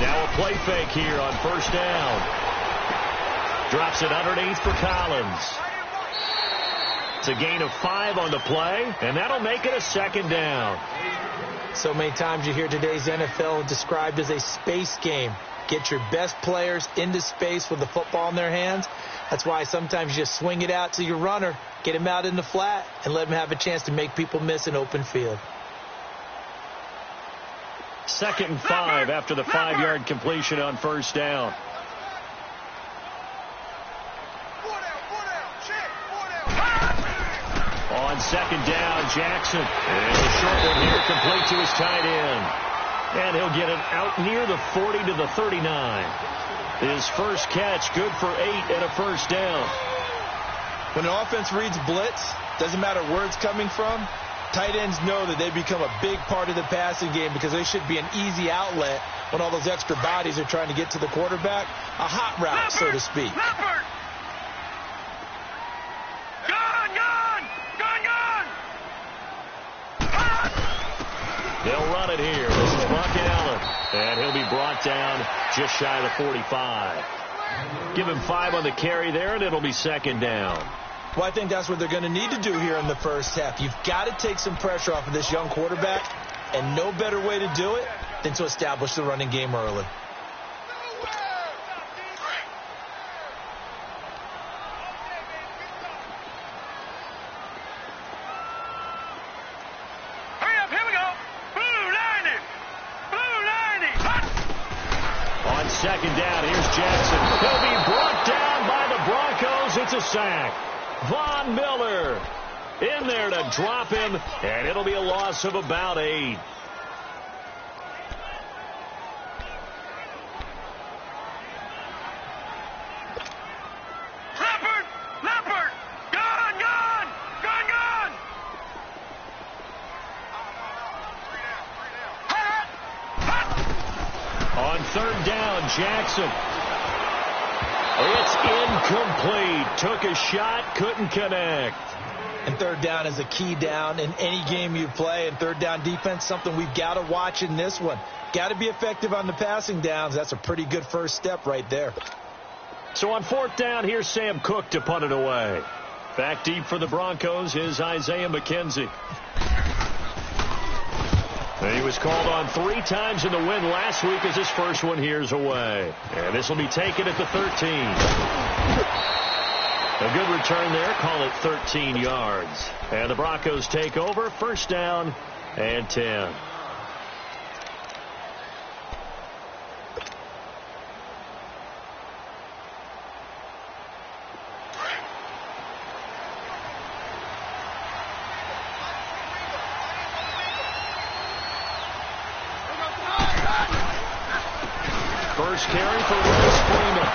Now a play fake here on first down. Drops it underneath for Collins. It's a gain of 5 on the play, and that'll make it a second down. So many times you hear today's NFL described as a space game. Get your best players into space with the football in their hands. That's why sometimes you just swing it out to your runner, get him out in the flat, and let him have a chance to make people miss an open field. 2nd and 5 after the 5-yard completion on first down. On 2nd down, Jackson. And the short one here complete to his tight end. And he'll get it out near the 40 to the 39. His first catch, good for 8 and a first down. When an offense reads blitz, doesn't matter where it's coming from, tight ends know that they become a big part of the passing game because they should be an easy outlet when all those extra bodies are trying to get to the quarterback. A hot route, so to speak. They'll run it here. This is Buck Allen. And he'll be brought down just shy of the 45. Give him 5 on the carry there, and it'll be 2nd down. Well, I think that's what they're going to need to do here in the first half. You've got to take some pressure off of this young quarterback, and no better way to do it than to establish the running game early. On 2nd down, here's Jackson. He'll be brought down by the Broncos. It's a sack. Von Miller in there to drop him, and it'll be a loss of about 8. Leopard! Gone! On 3rd down, Jackson. It's incomplete. Took a shot, couldn't connect. And 3rd down is a key down in any game you play. And 3rd down defense, something we've got to watch in this one. Got to be effective on the passing downs. That's a pretty good first step right there. So on 4th down, here's Sam Cook to punt it away. Back deep for the Broncos is Isaiah McKenzie. He was called on 3 times in the win last week as his first one here's away. And this will be taken at the 13. A good return there. Call it 13 yards. And the Broncos take over. First down and 10. First carry for Willis Freeman.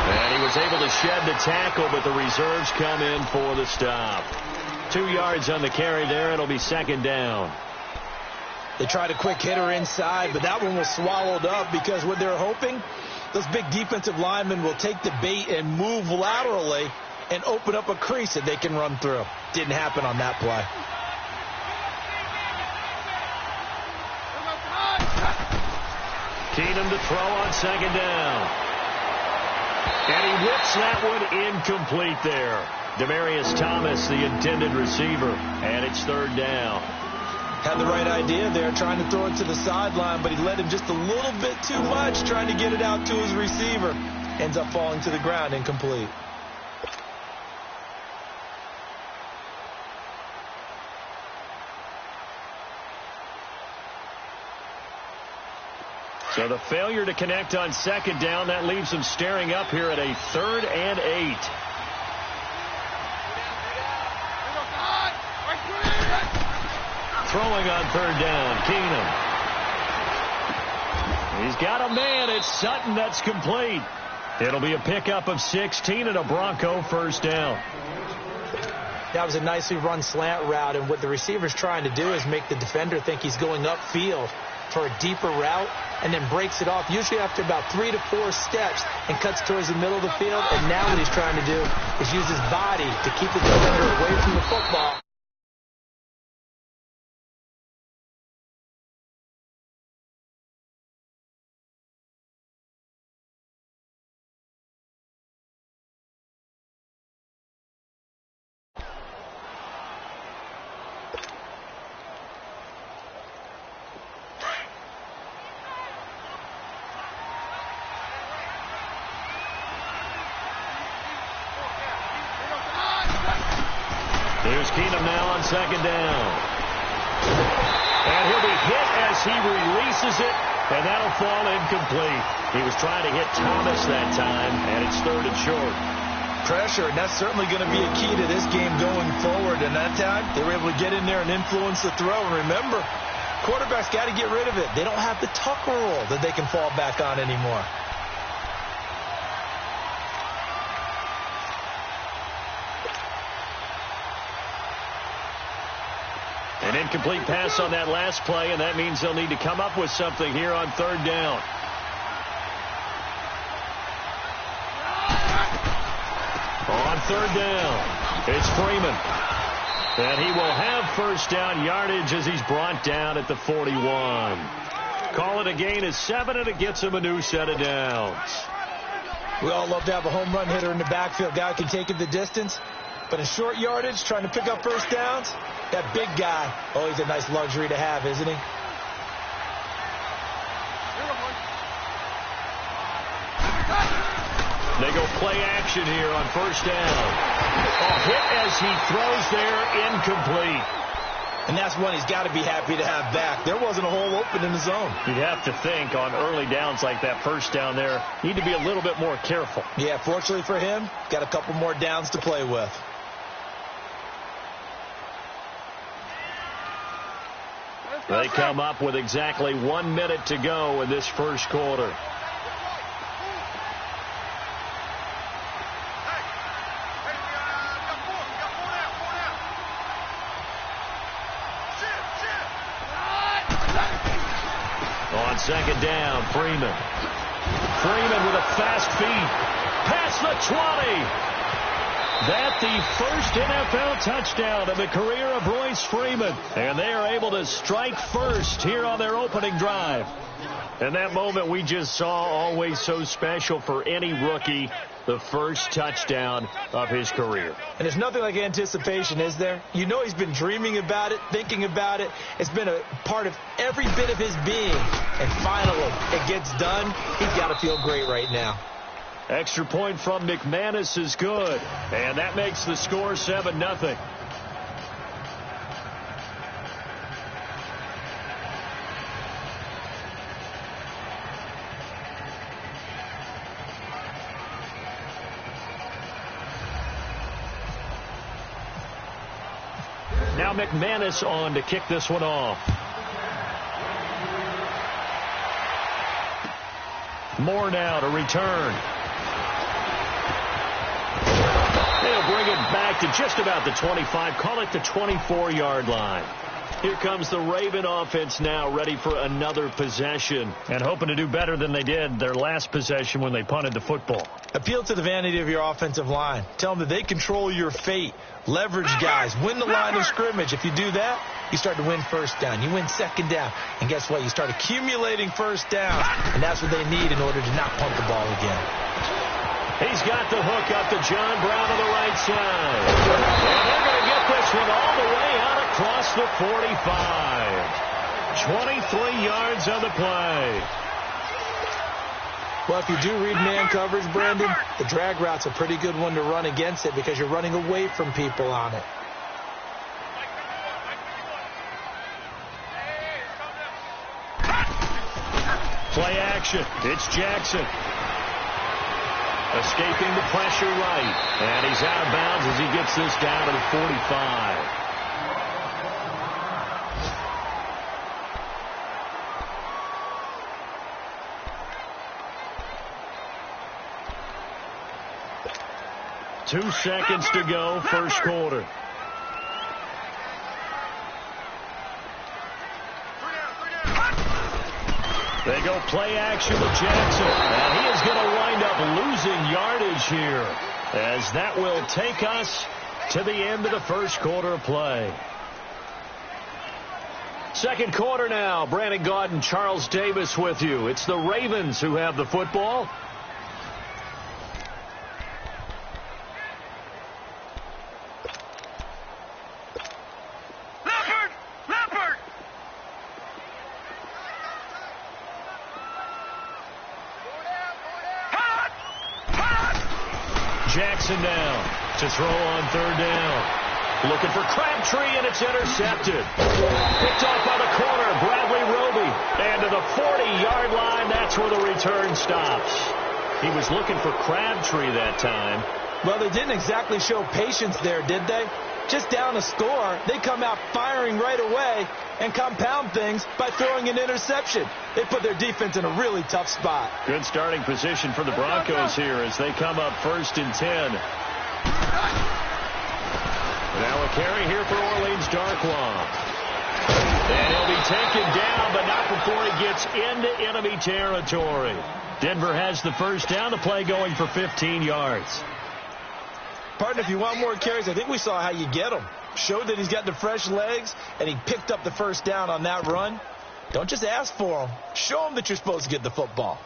And he was able to shed the tackle, but the reserves come in for the stop. 2 yards on the carry there. It'll be 2nd down. They tried a quick hitter inside, but that one was swallowed up because what they're hoping, those big defensive linemen will take the bait and move laterally and open up a crease that they can run through. Didn't happen on that play. Keenum to throw on 2nd down. And he whips that one incomplete there. Demaryius Thomas, the intended receiver, and it's 3rd down. Had the right idea there, trying to throw it to the sideline, but he led him just a little bit too much, trying to get it out to his receiver. Ends up falling to the ground, incomplete. So the failure to connect on 2nd down, that leaves them staring up here at a 3rd and 8. Throwing on 3rd down, Keenum. He's got a man. It's Sutton. That's complete. It'll be a pickup of 16 and a Bronco first down. That was a nicely run slant route, and what the receiver's trying to do is make the defender think he's going upfield for a deeper route, and then breaks it off, usually after about 3 to 4 steps, and cuts towards the middle of the field. And now what he's trying to do is use his body to keep the defender away from the football. second down. And he'll be hit as he releases it, and that'll fall incomplete. He was trying to hit Thomas that time, and it's 3rd and short. Pressure, and that's certainly going to be a key to this game going forward. And that time, they were able to get in there and influence the throw. And remember, quarterbacks got to get rid of it. They don't have the tuck rule that they can fall back on anymore. An incomplete pass on that last play, and that means they'll need to come up with something here on 3rd down. On 3rd down, it's Freeman. And he will have first down yardage as he's brought down at the 41. Call it a gain of 7, and it gets him a new set of downs. We all love to have a home run hitter in the backfield. Guy can take it the distance. But in short yardage, trying to pick up first downs, that big guy, oh, he's a nice luxury to have, isn't he? They go play action here on first down. A hit as he throws there, incomplete. And that's one he's got to be happy to have back. There wasn't a hole open in the zone. You'd have to think on early downs like that first down there, need to be a little bit more careful. Yeah, fortunately for him, got a couple more downs to play with. They come up with exactly 1 minute to go in this first quarter. On second down, Freeman. Freeman with a fast feet. Past the 20. That the first NFL touchdown of the career of Royce Freeman. And they are able to strike first here on their opening drive. And that moment we just saw, always so special for any rookie, the first touchdown of his career. And there's nothing like anticipation, is there? You know he's been dreaming about it, thinking about it. It's been a part of every bit of his being. And finally, it gets done. He's got to feel great right now. Extra point from McManus is good. And that makes the score 7-0. Now McManus on to kick this one off. Moore now to return. They'll bring it back to just about the 25. Call it the 24-yard line. Here comes the Raven offense now, ready for another possession and hoping to do better than they did their last possession when they punted the football. Appeal to the vanity of your offensive line. Tell them that they control your fate. Leverage guys. Win the line of scrimmage. If you do that, you start to win first down. You win second down. And guess what? You start accumulating first downs. And that's what they need in order to not punt the ball again. He's got the hook up to John Brown on the right side. And they're going to get this one all the way out across the 45. 23 yards on the play. Well, if you do read man coverage, Brandon, the drag route's a pretty good one to run against it because you're running away from people on it. Play action. It's Jackson. Escaping the pressure right. And he's out of bounds as he gets this down to the 45. Two seconds to go, first quarter. They go play action with Jackson. And he is going to wind up losing yardage here, as that will take us to the end of the first quarter of play. Second quarter now. Brandon Gaudin and Charles Davis with you. It's the Ravens who have the football. Jackson down to throw on third down. Looking for Crabtree, and it's intercepted. Picked off by the corner, Bradley Roby. And to the 40-yard line, that's where the return stops. He was looking for Crabtree that time. Well, they didn't exactly show patience there, did they? Just down a score, they come out firing right away and compound things by throwing an interception. They put their defense in a really tough spot. Good starting position for the Broncos here as they come up 1st and 10. Now a carry here for Orleans Darkwa. And he'll be taken down, but not before he gets into enemy territory. Denver has the first down, the play going for 15 yards. Partner, if you want more carries, I think we saw how you get them. Showed that he's got the fresh legs, and he picked up the first down on that run. Don't just ask for him. Show him that you're supposed to get the football.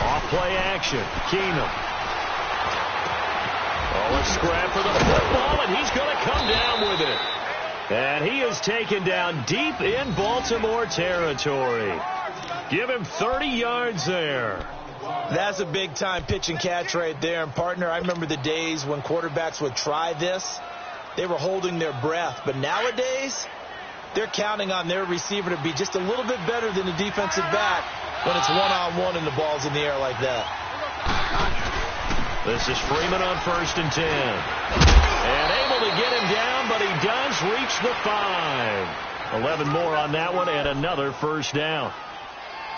Off play action. Keenum. Oh, a scrap for the football, and he's going to come down with it. And he is taken down deep in Baltimore territory. Give him 30 yards there. That's a big-time pitch and catch right there. And, partner, I remember the days when quarterbacks would try this. They were holding their breath. But nowadays, they're counting on their receiver to be just a little bit better than the defensive back when it's one-on-one and the ball's in the air like that. This is Freeman on 1st and 10. And able to get him down, but he does reach the 5. 11 more on that one and another first down.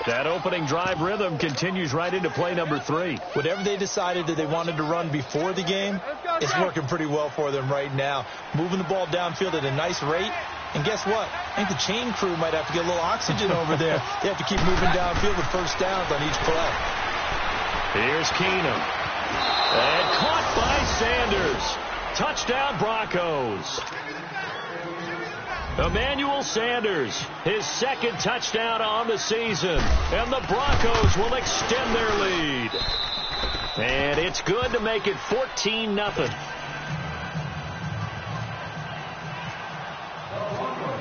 That opening drive rhythm continues right into play number 3. Whatever they decided that they wanted to run before the game, it's working pretty well for them right now. Moving the ball downfield at a nice rate. And guess what? I think the chain crew might have to get a little oxygen over there. They have to keep moving downfield with first downs on each play. Here's Keenum. And caught by Sanders. Touchdown Broncos. Emmanuel Sanders, his second touchdown on the season. And the Broncos will extend their lead. And it's good to make it 14-0.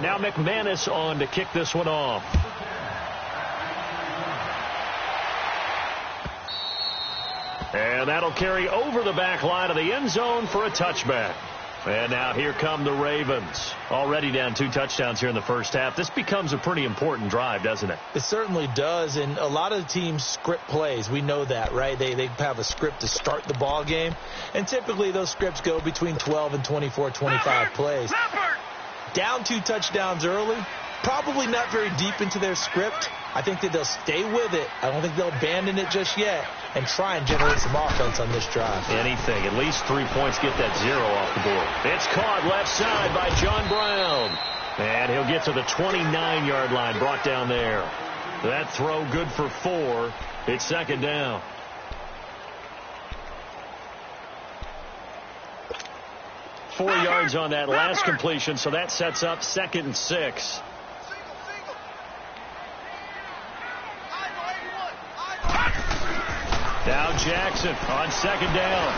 Now McManus on to kick this one off. And that'll carry over the back line of the end zone for a touchback. And now here come the Ravens. Already down 2 touchdowns here in the first half. This becomes a pretty important drive, doesn't it? It certainly does. And a lot of the teams script plays. We know that, right? They have a script to start the ball game. And typically those scripts go between 12 and 24, 25 plays. Down 2 touchdowns early. Probably not very deep into their script. I think that they'll stay with it. I don't think they'll abandon it just yet and try and generate some offense on this drive. Anything. At least 3 points, get that 0 off the board. It's caught left side by John Brown. And he'll get to the 29-yard line, brought down there. That throw good for 4. It's second down. Four yards on that last completion, so that sets up 2nd and 6. Now Jackson on second down.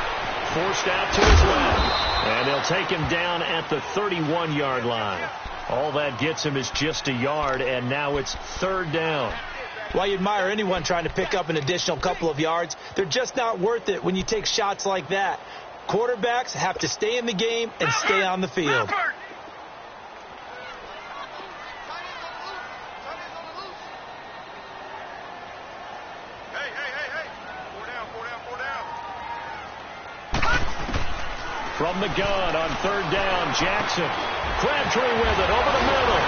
Forced out to his left. And they'll take him down at the 31-yard line. All that gets him is just a yard, and now it's 3rd down. Well, you admire anyone trying to pick up an additional couple of yards. They're just not worth it when you take shots like that. Quarterbacks have to stay in the game and stay on the field. From the gun on 3rd down, Jackson. Crabtree with it over the middle.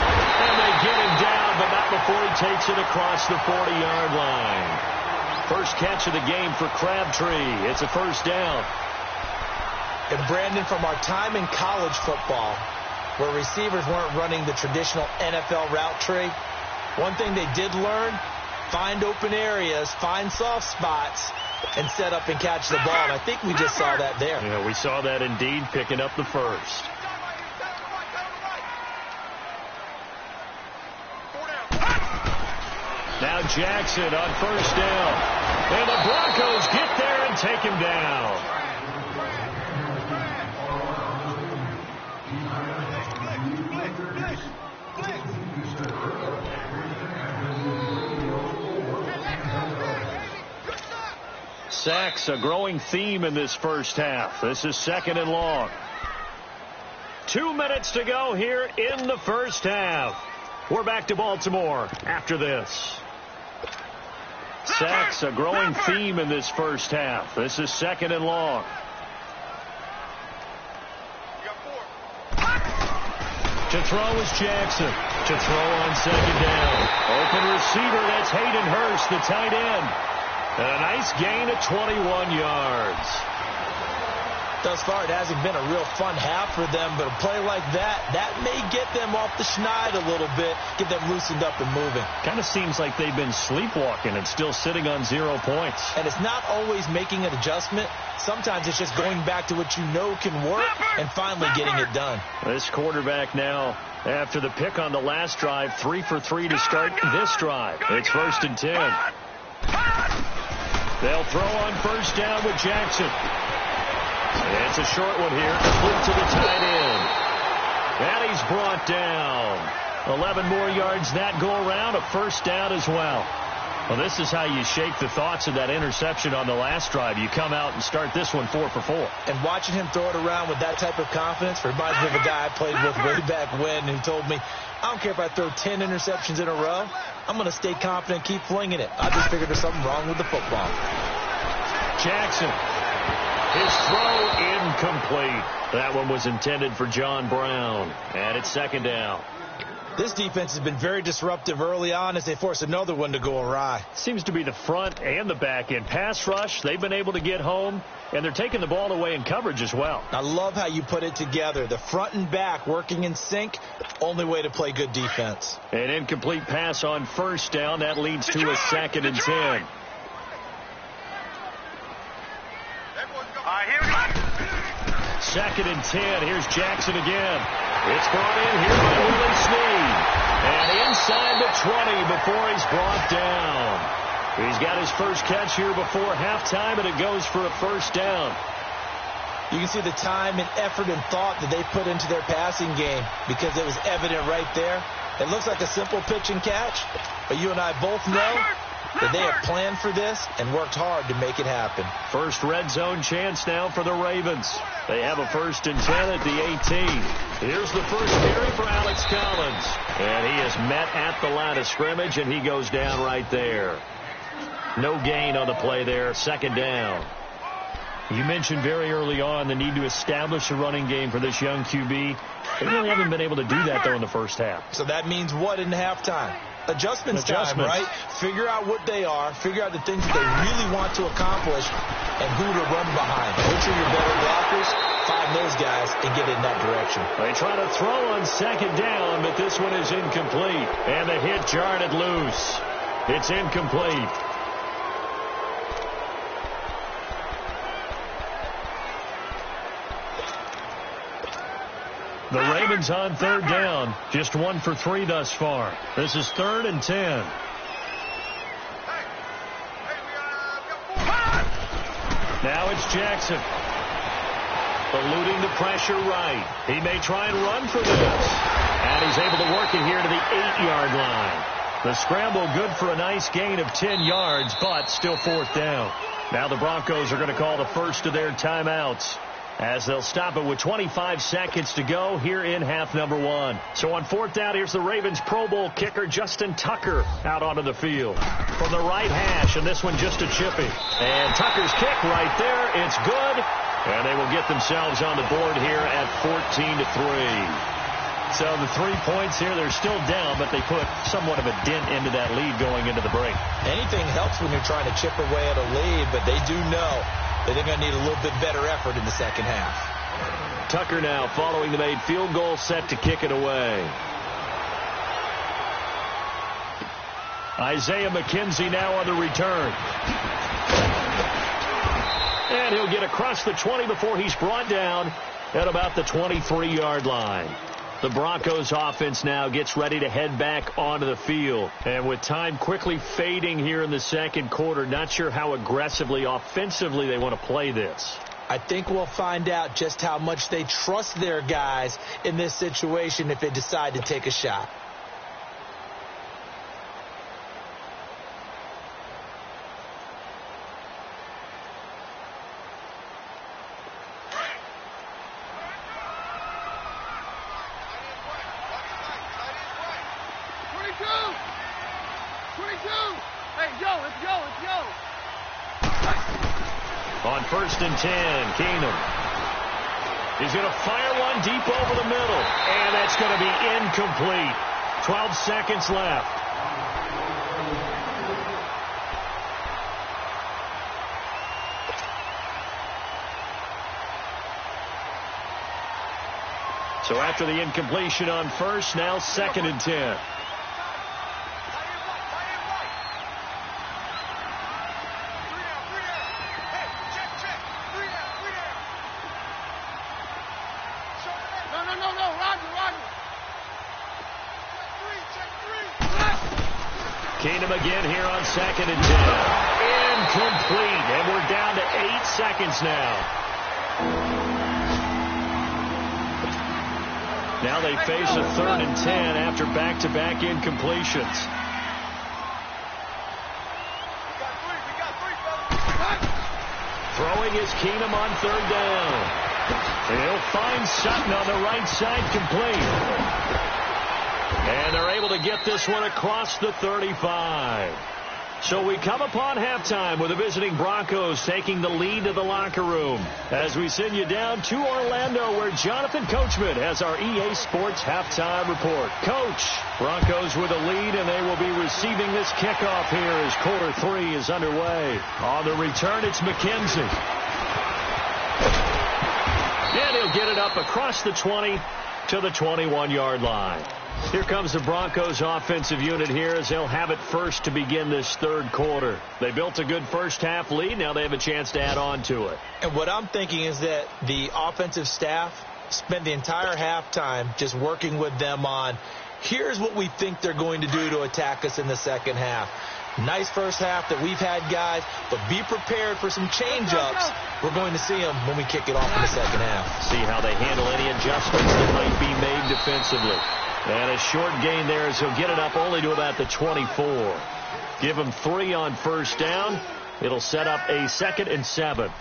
And they get him down, but not before he takes it across the 40-yard line. First catch of the game for Crabtree. It's a first down. And Brandon, from our time in college football, where receivers weren't running the traditional NFL route tree, one thing they did learn, find open areas, find soft spots, and set up and catch the ball. And I think we just saw that there. Yeah, we saw that indeed, picking up the first. Now Jackson on first down. And the Broncos get there and take him down. Sacks, a growing theme in this first half. This is 2nd and long. 2 minutes to go here in the first half. We're back to Baltimore after this. Sacks, a growing theme in this first half. This is 2nd and long. To throw is Jackson. To throw on 2nd down. Open receiver, that's Hayden Hurst, the tight end. And a nice gain of 21 yards. Thus far, it hasn't been a real fun half for them, but a play like that may get them off the schneid a little bit, get them loosened up and moving. Kind of seems like they've been sleepwalking and still sitting on 0 points. And it's not always making an adjustment. Sometimes it's just going back to what you know can work and finally getting it done. This quarterback now, after the pick on the last drive, 3 for 3 to start this drive. It's 1st and 10. They'll throw on 1st down with Jackson. It's a short one here, complete to the tight end. And he's brought down. 11 more yards that go around, a 1st down as well. Well, this is how you shake the thoughts of that interception on the last drive. You come out and start this one 4 for 4. And watching him throw it around with that type of confidence reminds me of a guy I played with way back when who told me, I don't care if I throw 10 interceptions in a row. I'm going to stay confident and keep flinging it. I just figured there's something wrong with the football. Jackson. His throw incomplete. That one was intended for John Brown. And it's 2nd down. This defense has been very disruptive early on as they force another one to go awry. Seems to be the front and the back end. Pass rush, they've been able to get home, and they're taking the ball away in coverage as well. I love how you put it together. The front and back working in sync, only way to play good defense. An incomplete pass on 1st down. That leads to a 2nd and 10. Here we go. 2nd and 10. Here's Jackson again. It's brought in here by Willie Snead. And inside the 20 before he's brought down. He's got his first catch here before halftime, and it goes for a 1st down. You can see the time and effort and thought that they put into their passing game because it was evident right there. It looks like a simple pitch and catch, but you and I both know that they have planned for this and worked hard to make it happen. First red zone chance now for the Ravens. They have a 1st and 10 at the 18. Here's the first carry for Alex Collins. And he is met at the line of scrimmage, and he goes down right there. No gain on the play there. 2nd down. You mentioned very early on the need to establish a running game for this young QB. They really haven't been able to do that, though, in the first half. So that means what in halftime? Adjustments time, right? Figure out what they are, figure out the things that they really want to accomplish, and who to run behind. Which are your better blockers? Find those guys and get in that direction. They try to throw on 2nd down, but this one is incomplete. And the hit jarred it loose. It's incomplete. The Ravens on 3rd down. Just 1 for 3 thus far. This is 3rd and 10. Now it's Jackson. Eluding the pressure right. He may try and run for this. And he's able to work it here to the 8-yard line. The scramble good for a nice gain of 10 yards, but still 4th down. Now the Broncos are going to call the first of their timeouts, as they'll stop it with 25 seconds to go here in half number 1. So on 4th down, here's the Ravens Pro Bowl kicker Justin Tucker out onto the field from the right hash, and this one just a chippy. And Tucker's kick right there. It's good, and they will get themselves on the board here at 14-3. So the 3 points here, they're still down, but they put somewhat of a dent into that lead going into the break. Anything helps when you're trying to chip away at a lead, but they do know that they're going to need a little bit better effort in the second half. Tucker now following the made field goal, set to kick it away. Isaiah McKenzie now on the return. And he'll get across the 20 before he's brought down at about the 23-yard line. The Broncos offense now gets ready to head back onto the field. And with time quickly fading here in the second quarter, not sure how aggressively, offensively they want to play this. I think we'll find out just how much they trust their guys in this situation if they decide to take a shot. On 1st and 10, Keenum. He's going to fire one deep over the middle. And that's going to be incomplete. 12 seconds left. So after the incompletion on 1st, now 2nd and 10. Keenum again here on 2nd and 10. Incomplete. And we're down to 8 seconds now. Now they face a 3rd and 10 after back-to-back incompletions. Throwing is Keenum on 3rd down. He'll find Sutton on the right side, complete. And they're able to get this one across the 35. So we come upon halftime with the visiting Broncos taking the lead to the locker room as we send you down to Orlando where Jonathan Coachman has our EA Sports halftime report. Coach, Broncos with a lead and they will be receiving this kickoff here as quarter 3 is underway. On the return, it's McKenzie. And he'll get it up across the 20 to the 21-yard line. Here comes the Broncos offensive unit here as they'll have it first to begin this 3rd quarter. They built a good first half lead. Now they have a chance to add on to it. And what I'm thinking is that the offensive staff spent the entire halftime just working with them on here's what we think they're going to do to attack us in the second half. Nice first half that we've had, guys, but be prepared for some change-ups. We're going to see them when we kick it off in the second half. See how they handle any adjustments that might be made defensively. And a short gain there as he'll get it up only to about the 24. Give him 3 on first down. It'll set up a 2nd and 7.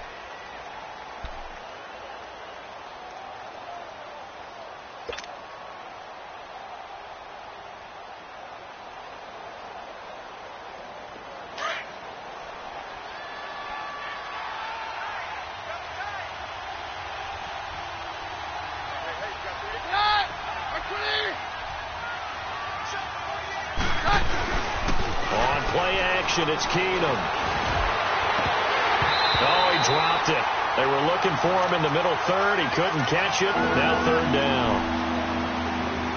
It's Keenum. Oh, he dropped it. They were looking for him in the middle 3rd. He couldn't catch it. Now 3rd down.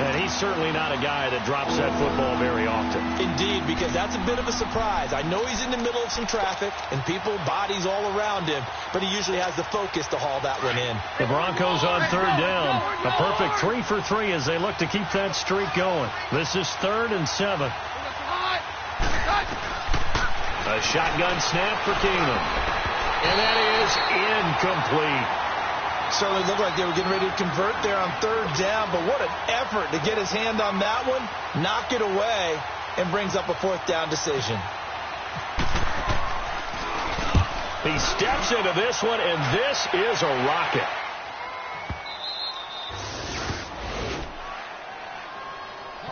And he's certainly not a guy that drops that football very often. Indeed, because that's a bit of a surprise. I know he's in the middle of some traffic and people, bodies all around him, but he usually has the focus to haul that one in. The Broncos on 3rd down. A perfect 3 for 3 as they look to keep that streak going. This is 3rd and 7. A shotgun snap for Keenum. And that is incomplete. Certainly looked like they were getting ready to convert there on 3rd down, but what an effort to get his hand on that one, knock it away, and brings up a 4th down decision. He steps into this one, and this is a rocket.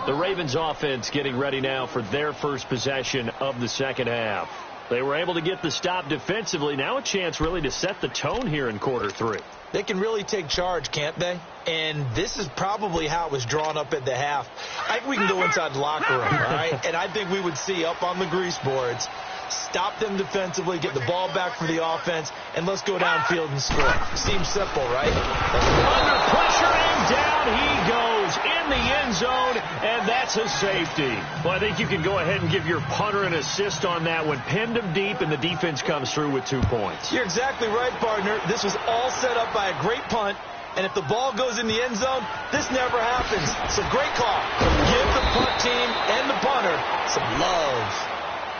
The Ravens offense getting ready now for their first possession of the second half. They were able to get the stop defensively. Now a chance really to set the tone here in quarter 3. They can really take charge, can't they? And this is probably how it was drawn up at the half. I think we can go inside the locker room, all right? And I think we would see up on the grease boards, stop them defensively, get the ball back for the offense, and let's go downfield and score. Seems simple, right? Under pressure, and down he goes in the end zone, and that's a safety. Well, I think you can go ahead and give your punter an assist on that one. Pinned him deep, and the defense comes through with 2 points. You're exactly right, partner. This was all set up by a great punt, and if the ball goes in the end zone, this never happens. So great call. Give the punt team and the punter some love.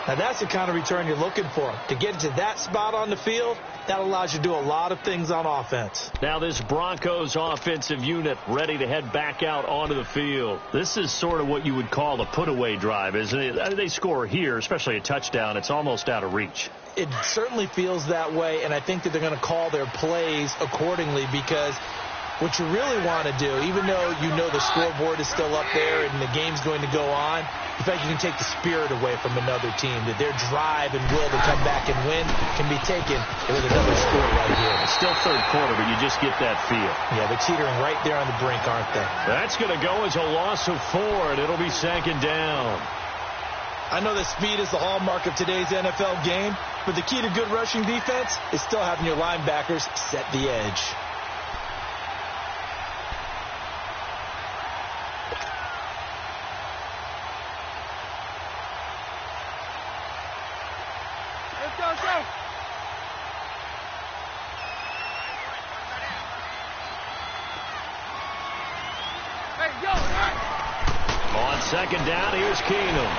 Now, that's the kind of return you're looking for. To get to that spot on the field, that allows you to do a lot of things on offense. Now this Broncos offensive unit ready to head back out onto the field. This is sort of what you would call a put-away drive, isn't it? They score here, especially a touchdown. It's almost out of reach. It certainly feels that way, and I think that they're going to call their plays accordingly, because what you really want to do, even though you know the scoreboard is still up there and the game's going to go on, in fact, you can take the spirit away from another team, that their drive and will to come back and win can be taken with another score right here. It's still third quarter, but you just get that feel. Yeah, they're teetering right there on the brink, aren't they? That's going to go as a loss of 4, and it'll be second down. I know that speed is the hallmark of today's NFL game, but the key to good rushing defense is still having your linebackers set the edge. On second down, here's Keenum.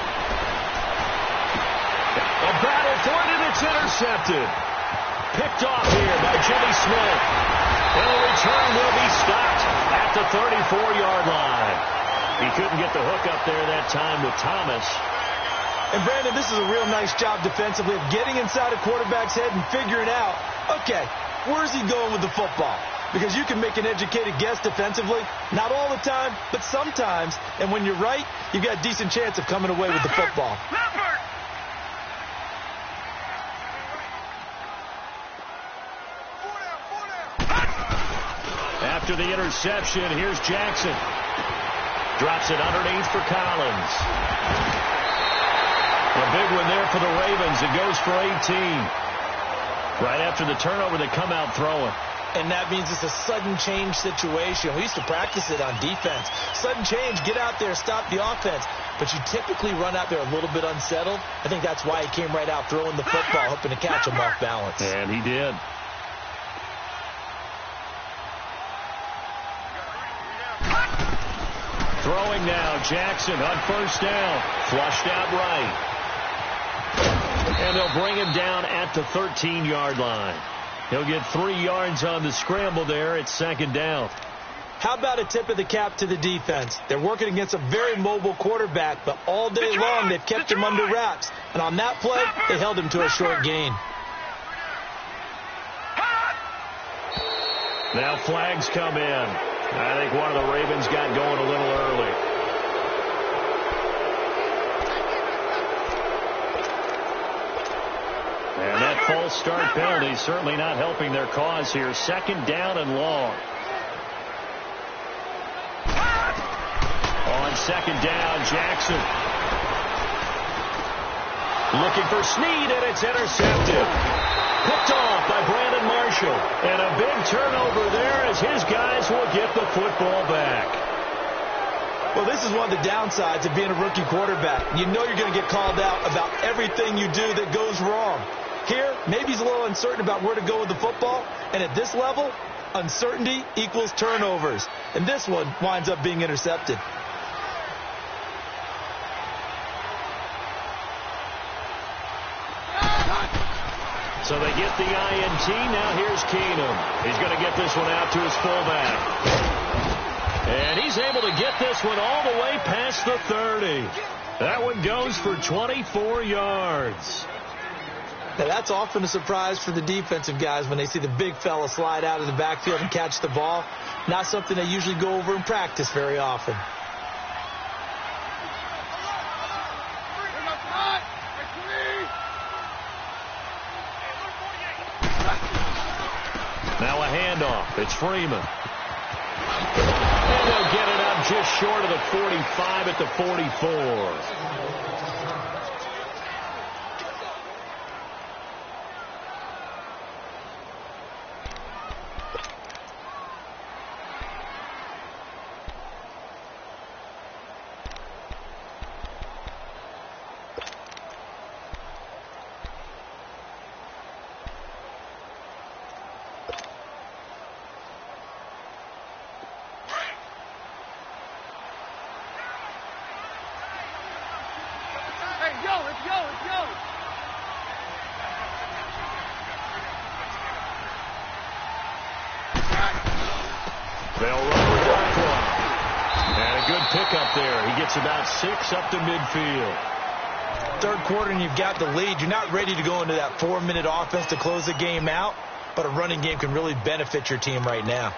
A battle for it, and it's intercepted. Picked off here by Jimmy Smith. And the return will be stopped at the 34-yard line. He couldn't get the hook up there that time with Thomas. And, Brandon, this is a real nice job defensively of getting inside a quarterback's head and figuring out, okay, where's he going with the football? Because you can make an educated guess defensively, not all the time, but sometimes. And when you're right, you've got a decent chance of coming away with the football. After the interception, here's Jackson. Drops it underneath for Collins. A big one there for the Ravens. It goes for 18. Right after the turnover, they come out throwing. And that means it's a sudden change situation. We used to practice it on defense. Sudden change, get out there, stop the offense. But you typically run out there a little bit unsettled. I think that's why he came right out throwing the football, hoping to catch him off balance. And he did. Throwing now, Jackson on first down. Flushed out right. And they'll bring him down at the 13-yard line. He'll get 3 yards on the scramble there. It's second down. How about a tip of the cap to the defense? They're working against a very mobile quarterback, but all day long they've kept him under wraps. And on that play, they held him to a short gain. Now flags come in. I think one of the Ravens got going a little early. And that false start penalty certainly not helping their cause here. Second down and long. On second down, Jackson. Looking for Snead, and it's intercepted. Picked off by Brandon Marshall. And a big turnover there as his guys will get the football back. Well, this is one of the downsides of being a rookie quarterback. You know you're going to get called out about everything you do that goes wrong. Here, maybe he's a little uncertain about where to go with the football. And at this level, uncertainty equals turnovers. And this one winds up being intercepted. So they get the INT. Now here's Keenum. He's going to get this one out to his fullback. And he's able to get this one all the way past the 30. That one goes for 24 yards. Now, that's often a surprise for the defensive guys when they see the big fella slide out of the backfield and catch the ball. Not something they usually go over in practice very often. Now a handoff. It's Freeman. And they'll get it up just short of the 45 at the 44. They'll run with Darkwa. And a good pickup there. He gets about 6 up to midfield. Third quarter and you've got the lead. You're not ready to go into that 4-minute offense to close the game out, but a running game can really benefit your team right now.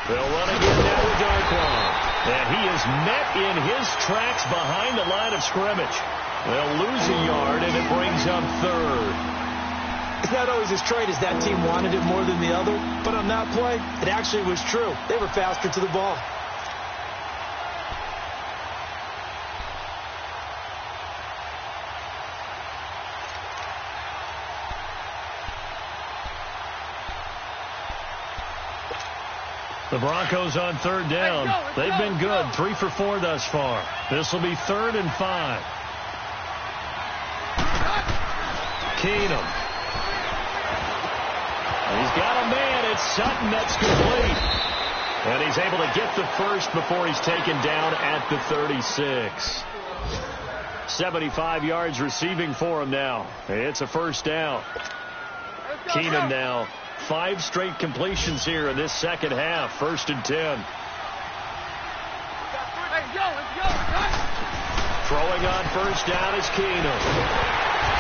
They'll run again now with Darkwa. And he is met in his tracks behind the line of scrimmage. They'll lose a yard, and it brings up third. It's not always as straight as that team wanted it more than the other, but on that play, it actually was true. They were faster to the ball. The Broncos on third down. They've been good, 3 for 4 thus far. This will be 3rd and 5. Keenum. He's got a man. It's Sutton. That's complete. And he's able to get the first before he's taken down at the 36. 75 yards receiving for him now. It's a first down. Keenum now. 5 straight completions here in this second half. 1st and 10. Throwing on first down is Keenum.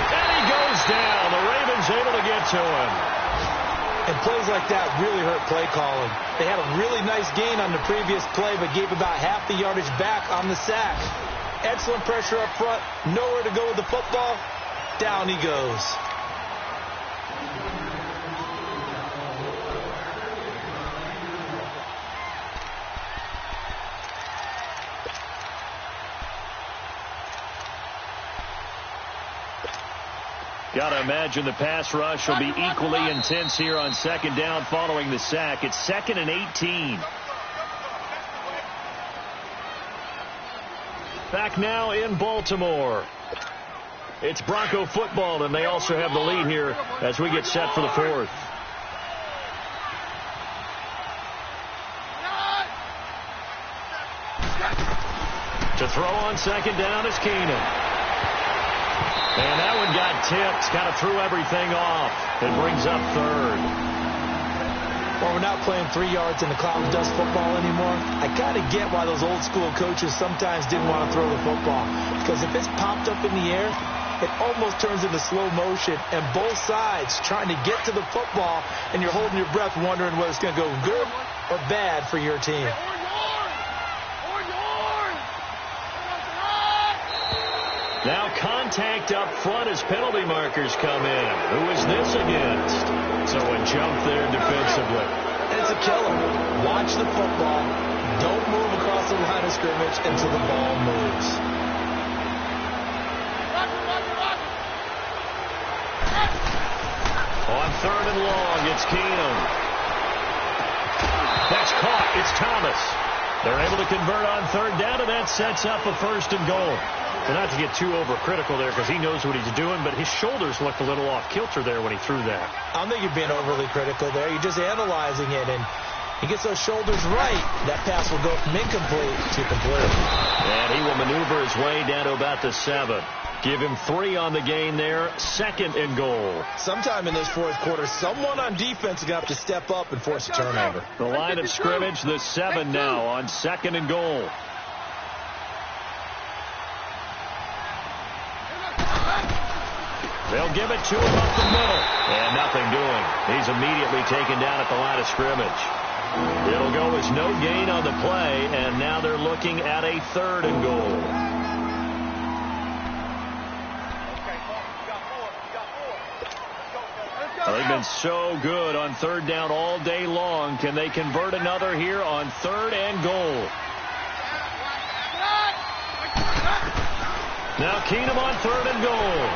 And he goes down. The Ravens able to get to him. And plays like that really hurt play calling. They had a really nice gain on the previous play, but gave about half the yardage back on the sack. Excellent pressure up front. Nowhere to go with the football. Down he goes. Got to imagine the pass rush will be equally intense here on second down following the sack. It's 2nd and 18. Back now in Baltimore. It's Bronco football, and they also have the lead here as we get set for the 4th. To throw on second down is Keenum. And that one got tipped. Kind of threw everything off. It brings up 3rd. Well, we're not playing 3 yards in the cloud dust football anymore. I kind of get why those old school coaches sometimes didn't want to throw the football. Because if it's popped up in the air, it almost turns into slow motion. And both sides trying to get to the football, and you're holding your breath wondering whether it's going to go good or bad for your team. Now contact up front as penalty markers come in. Who is this against? So a jump there defensively. It's a killer. Watch the football. Don't move across the line of scrimmage until the ball moves. On 3rd and long, it's Keenum. That's caught. It's Thomas. They're able to convert on 3rd down, and that sets up a 1st and goal. And not to get too overcritical there because he knows what he's doing, but his shoulders looked a little off kilter there when he threw that. I don't think you're being overly critical there. You're just analyzing it, and he gets those shoulders right. That pass will go from incomplete to complete. And he will maneuver his way down to about the 7. Give him 3 on the gain there. 2nd and goal. Sometime in this 4th quarter, someone on defense is going to have to step up and force a turnover. The line of scrimmage, the 7 now on 2nd and goal. They'll give it to him up the middle. And nothing doing. He's immediately taken down at the line of scrimmage. It'll go as no gain on the play, and now they're looking at a 3rd and goal. They've been so good on 3rd down all day long. Can they convert another here on 3rd and goal? Now Keenum on 3rd and goal.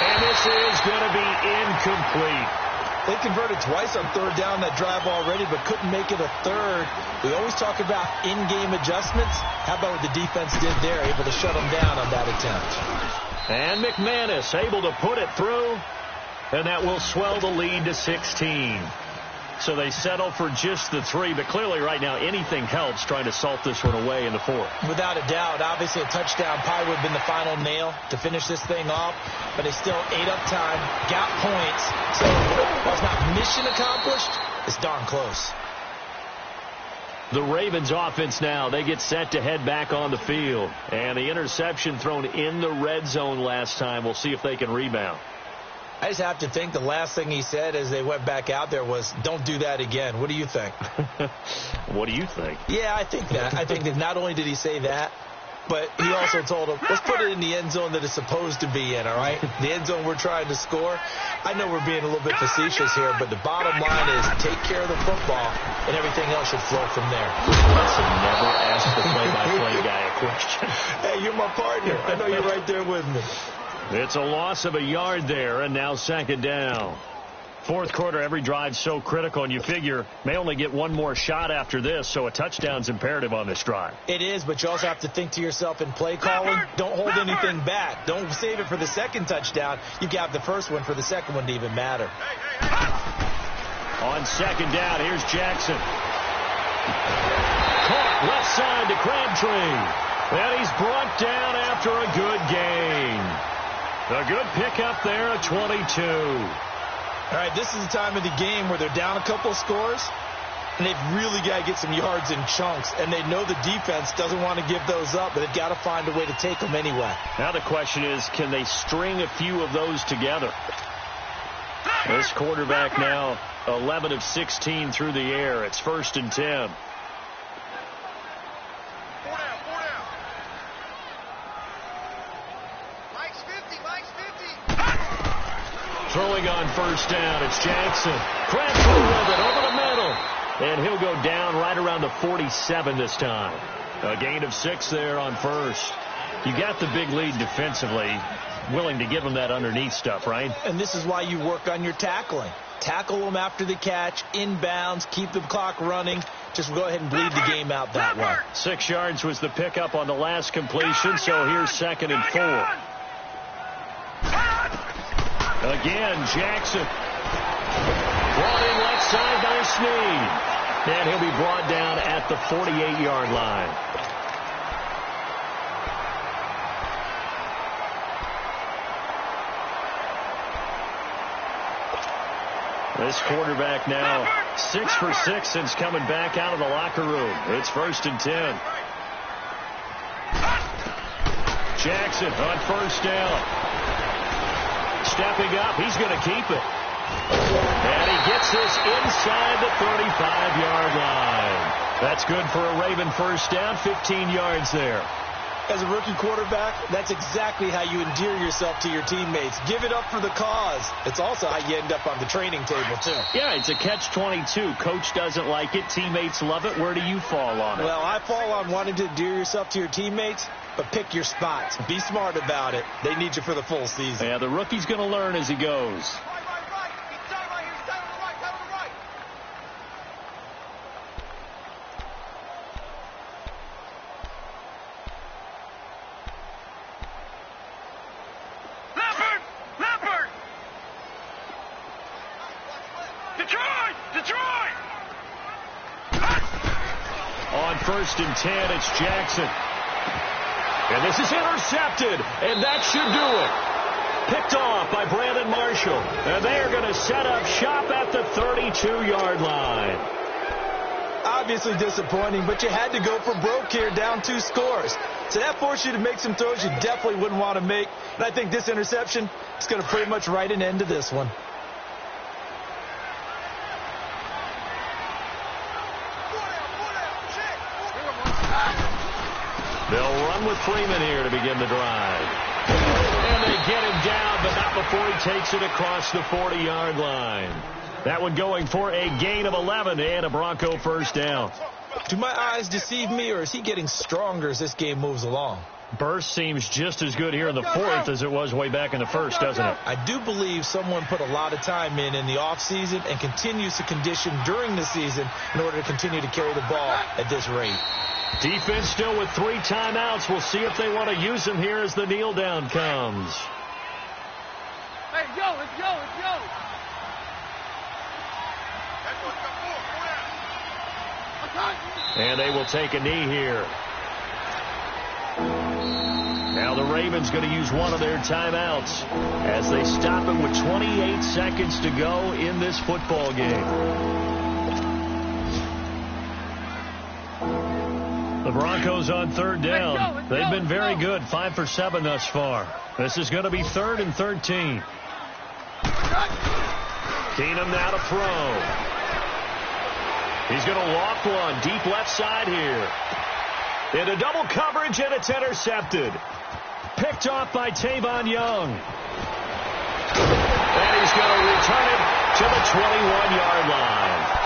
And this is going to be incomplete. They converted twice on third down that drive already, but couldn't make it a third. We always talk about in-game adjustments. How about what the defense did there, able to shut them down on that attempt. And McManus able to put it through, and that will swell the lead to 16. So they settle for just the 3, but clearly right now anything helps trying to salt this one away in the 4th. Without a doubt, obviously a touchdown probably would have been the final nail to finish this thing off, but they still ate up time, got points, so while it's not mission accomplished, it's darn close. The Ravens offense now, they get set to head back on the field, and the interception thrown in the red zone last time. We'll see if they can rebound. I just have to think the last thing he said as they went back out there was, don't do that again. What do you think? What do you think? Yeah, I think that. I think that not only did he say that, but he also told him, let's put it in the end zone that it's supposed to be in, all right? The end zone we're trying to score. I know we're being a little bit facetious here, but the bottom line is take care of the football, and everything else should flow from there. Listen, never ask the play-by-play guy a question. Hey, you're my partner. I know you're right there with me. It's a loss of a yard there, and now 2nd down. 4th quarter, every drive so critical, and you figure may only get one more shot after this, so a touchdown's imperative on this drive. It is, but you also have to think to yourself in play calling, don't hold anything back. Don't save it for the second touchdown. You got the first one for the second one to even matter. On 2nd down, here's Jackson. Caught left side to Crabtree. And he's brought down after a good gain. A good pickup there at 22. All right, this is the time of the game where they're down a couple of scores, and they've really got to get some yards in chunks, and they know the defense doesn't want to give those up, but they've got to find a way to take them anyway. Now the question is, can they string a few of those together? This quarterback now 11 of 16 through the air. It's 1st and 10. Throwing on 1st down, it's Jackson. Crabtree with it over the middle. And he'll go down right around the 47 this time. A gain of 6 there on 1st. You got the big lead defensively. Willing to give them that underneath stuff, right? And this is why you work on your tackling. Tackle them after the catch, inbounds, keep the clock running. Just go ahead and bleed the game out that way. 6 yards was the pickup on the last completion, so here's 2nd and 4. Again, Jackson. Brought in left side by Snead. And he'll be brought down at the 48-yard line. This quarterback now 6 for 6 since coming back out of the locker room. It's 1st and 10. Jackson on 1st down. Stepping up, he's going to keep it. And he gets this inside the 35-yard line. That's good for a Raven 1st down, 15 yards there. As a rookie quarterback, that's exactly how you endear yourself to your teammates. Give it up for the cause. It's also how you end up on the training table, too. Yeah, it's a catch-22. Coach doesn't like it. Teammates love it. Where do you fall on it? Well, I fall on wanting to endear yourself to your teammates, but pick your spots. Be smart about it. They need you for the full season. Yeah, the rookie's going to learn as he goes. On 1st and 10, it's Jackson. And this is intercepted, and that should do it. Picked off by Brandon Marshall. And they are going to set up shop at the 32-yard line. Obviously disappointing, but you had to go for broke here, down 2 scores. So that forced you to make some throws you definitely wouldn't want to make. And I think this interception is going to pretty much write an end to this one. They'll run with Freeman here to begin the drive. And they get him down, but not before he takes it across the 40-yard line. That one going for a gain of 11 and a Bronco 1st down. Do my eyes deceive me, or is he getting stronger as this game moves along? Burst seems just as good here in the fourth as it was way back in the first, doesn't it? I do believe someone put a lot of time in the offseason and continues to condition during the season in order to continue to carry the ball at this rate. Defense still with 3 timeouts. We'll see if they want to use them here as the kneel down comes. Hey, yo, let's go, let's go. And they will take a knee here. Now the Ravens going to use one of their timeouts as they stop it with 28 seconds to go in this football game. The Broncos on third down. They've been very good, 5 for 7 thus far. This is going to be 3rd and 13. Keenum now to throw. He's going to loft one deep left side here. Into double coverage, and it's intercepted. Picked off by Tavon Young. And he's going to return it to the 21-yard line.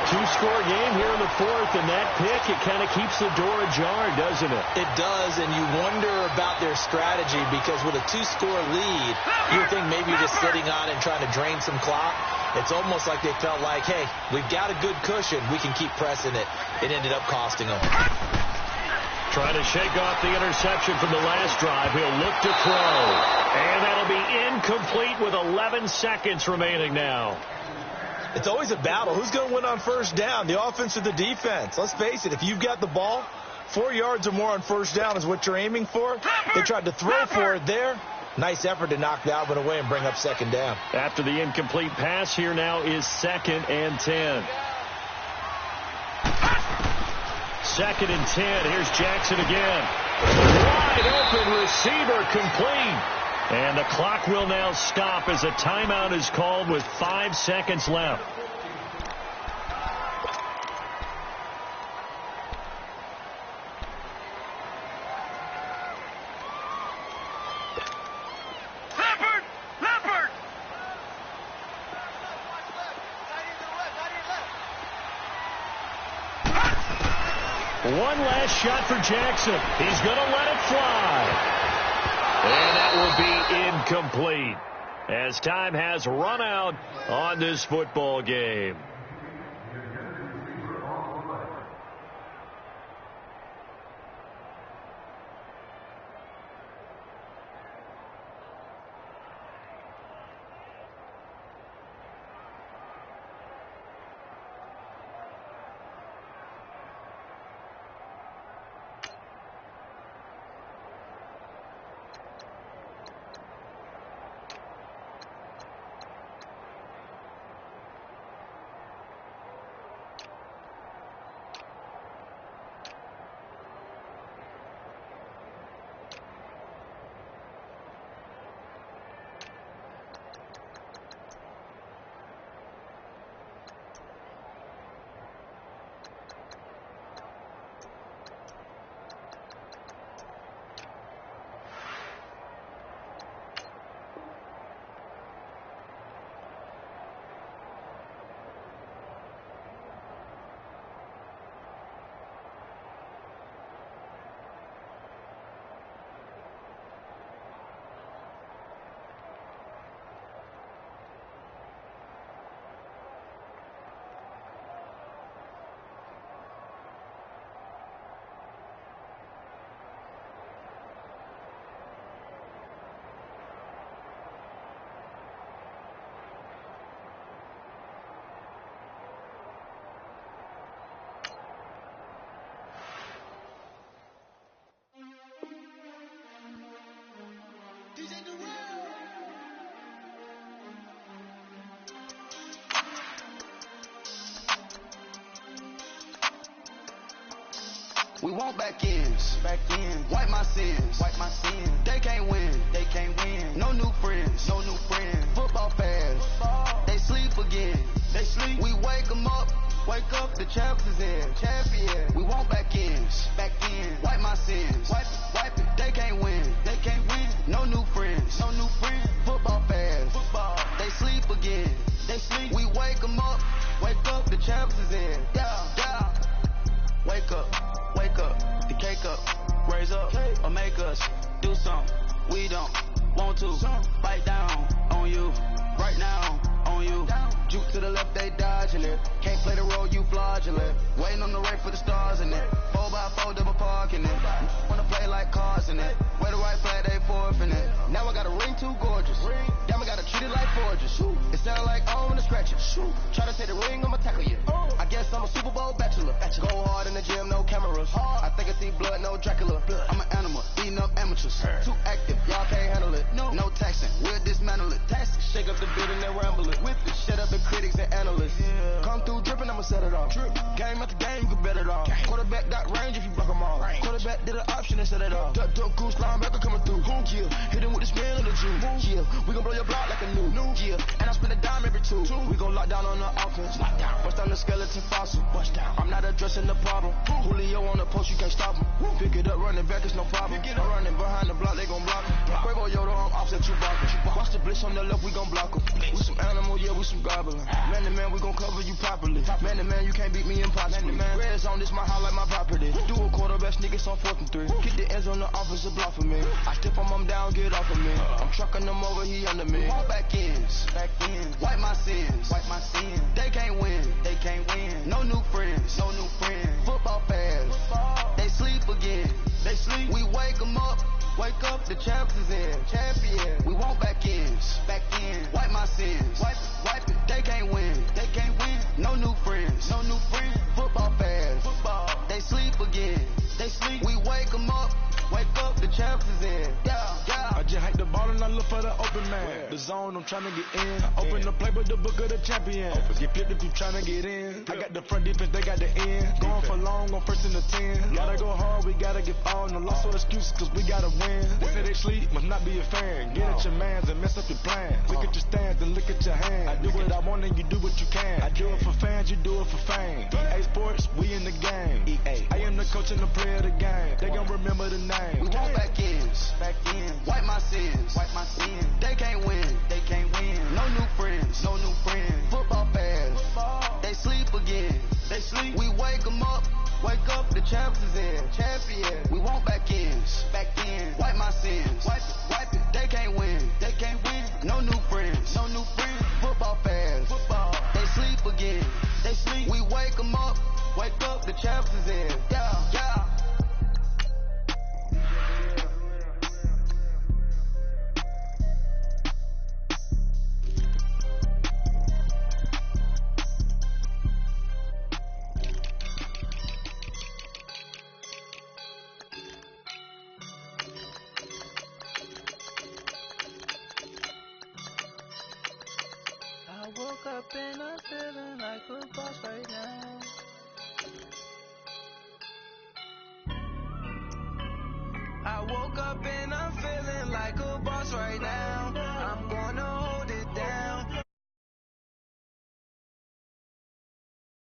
2-score game here in the fourth, and that pick, it kind of keeps the door ajar, doesn't it? It does, and you wonder about their strategy because with a 2-score lead, you would think maybe just sitting on and trying to drain some clock. It's almost like they felt like, hey, we've got a good cushion. We can keep pressing it. It ended up costing them. Trying to shake off the interception from the last drive. He'll look to throw. And that'll be incomplete with 11 seconds remaining now. It's always a battle. Who's going to win on first down, the offense or the defense? Let's face it, if you've got the ball, 4 yards or more on first down is what you're aiming for. They tried to throw for it there. Nice effort to knock that one away and bring up second down. After the incomplete pass, here now is 2nd and 10. 2nd and 10. Here's Jackson again. Wide open receiver complete. And the clock will now stop as a timeout is called with 5 seconds left. One last shot for Jackson. He's going to let it fly. And that will be incomplete as time has run out on this football game. We want back ends. Wipe my sins. They can't win. No new friends. Football fans. They sleep again. We wake them up. Wake up, the champs is here. We want back ends. Wipe my sins. Wipe it. They can't win. No new friends. Football fans. They sleep again. We wake them up. Wake up, the champs is here. Yeah. Wake up, the cake up. raise up, or make us do something. We don't want to bite down on you right now. On you, juke to the left, they dodging it. Can't play the role, you fraudulent. Waiting on the right for the stars in it. 4x4 double parking it. Wanna play like cars in it. Where the right flag, they forfeiting it. Now I got a ring too gorgeous. Damn, I gotta treat it like forges. It sound like I wanna scratch it. Try to take the ring, I'ma tackle you. I guess I'm a Super Bowl bachelor. Go hard in the gym, no cameras. I think I see blood, no Dracula. I'm an animal, eating up amateurs. Too active, y'all can't handle it. No taxing, we'll dismantle it. Shake up the building and ramble it. Whip it, shut up the critics and analysts. Come through dripping, I'ma set it off. Game after game, you can bet it off. Quarterback got range if you block them all. Quarterback did an option and set it off. Duck goose linebacker coming through. Yeah, hit him with the spin of the Jew. Yeah, we gon' blow your block like a new. Yeah, and I spend a dime every two. We gon' lock down on the offense. Bust down the skeleton fossil. I'm not addressing the problem. Julio on the post, you can't stop him. Pick it up, running back, it's no problem. I'm running behind the block, they gon' block him. Quavo Yoda, I'm offset Chewbacca. Watch the blitz on the left, we gon' block him. We some animal, yeah, we some gobbler. Man to man, we gon' cover you properly. Man to man, you can't beat me impossibly. Red zone, this my house like my property. Do a quarterback sneakers on 4th and 3. Kick the ends on the offensive block for me. I step on him down, get off of me. I'm trucking them over, he under me. All back ends, wipe my sins, They can't win, No new friends, Football fans, they sleep again. We wake them up. Wake up, the champs is in. Champion. We want back ends. Wipe my sins. Wipe it. They can't win. No new friends. Football fans. They sleep again. We wake them up. Wake up, the champs is in. Yeah. I just hike the ball and I look for the open man. The zone, I'm trying to get in. Open the playbook, the book of the champion. Get flipped if you trying to get in. I got the front defense, they got the end. Going for long, on 1st and the 10. Gotta go hard, we gotta get all. No loss or excuses, cause we gotta win. They say they sleep, must not be a fan. Get at your mans and mess up your plans. Look at your stands and look at your hands. I do what I want and you do what you can. I do it for fans, you do it for fame. EA Sports, we in the game. I am the coach and the player of the game. They gon' remember the name. We want back ends. Wipe my sins. They can't win. No new friends. Football fans. They sleep again. We wake them up. Wake up, the champs is in. Champion. We want back ends. Wipe my sins. Wipe it. They can't win. No new friends. Football fans. They sleep again. We wake them up. Wake up, the champs is in. Yeah. I woke up and I'm feeling like a boss right now.